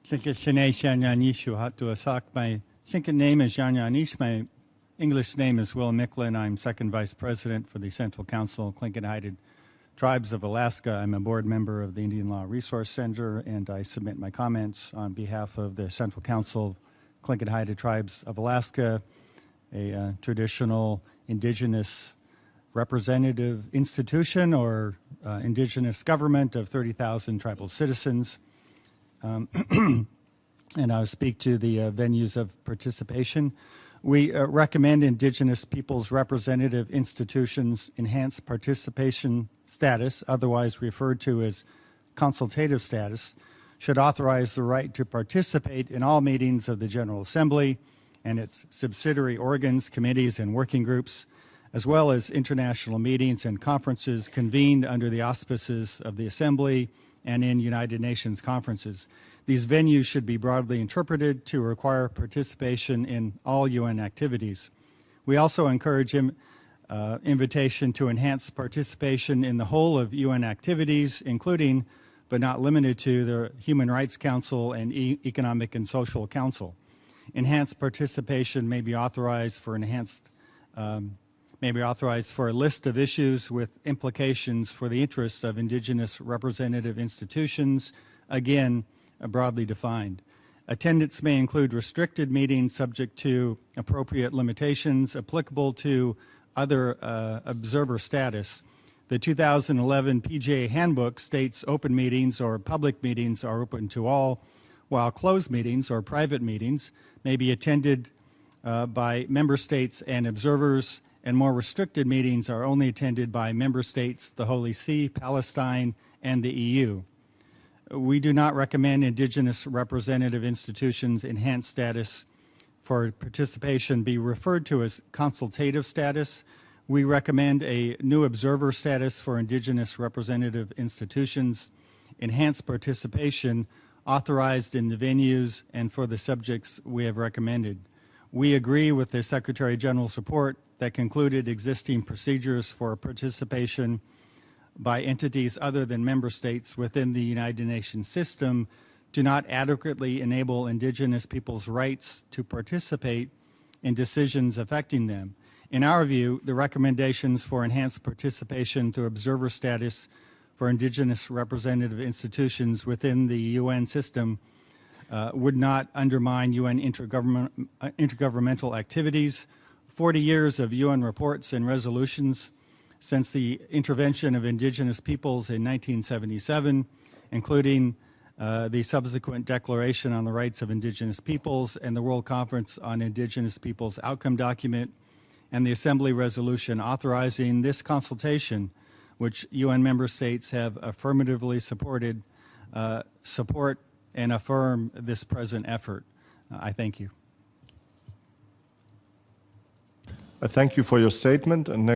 My name is Jan-Janish. My English name is Will Micklin. I'm second vice president for the Central Council Tlingit Tribes of Alaska. I'm a board member of the Indian Law Resource Center, and I submit my comments on behalf of the Central Council Tlingit Tribes of Alaska, a traditional indigenous representative institution or indigenous government of 30,000 tribal citizens. And I'll speak to the venues of participation. We recommend Indigenous peoples representative institutions enhance participation status, otherwise referred to as consultative status, should authorize the right to participate in all meetings of the General Assembly and its subsidiary organs, committees, and working groups, as well as international meetings and conferences convened under the auspices of the Assembly and in United Nations conferences. These venues should be broadly interpreted to require participation in all UN activities. We also encourage invitation to enhance participation in the whole of UN activities, including, but not limited to, the Human Rights Council and Economic and Social Council. Enhanced participation may be authorized for a list of issues with implications for the interests of Indigenous representative institutions, again, broadly defined. Attendance may include restricted meetings subject to appropriate limitations applicable to other observer status. The 2011 PGA Handbook states open meetings or public meetings are open to all, while closed meetings or private meetings may be attended by member states and observers, and more restricted meetings are only attended by member states, the Holy See, Palestine, and the EU. We do not recommend Indigenous representative institutions' enhanced status for participation be referred to as consultative status. We recommend a new observer status for Indigenous representative institutions, enhanced participation authorized in the venues and for the subjects we have recommended. We agree with the Secretary General's report that concluded existing procedures for participation by entities other than member states within the United Nations system do not adequately enable Indigenous peoples' rights to participate in decisions affecting them. In our view, the recommendations for enhanced participation through observer status for Indigenous representative institutions within the UN system would not undermine UN intergovernmental activities. 40 years of UN reports and resolutions since the intervention of Indigenous peoples in 1977, including the subsequent Declaration on the Rights of Indigenous Peoples and the World Conference on Indigenous Peoples Outcome Document, and the Assembly resolution authorizing this consultation, which UN member states have affirmatively supported, support and affirm this present effort. I thank you. I thank you for your statement. And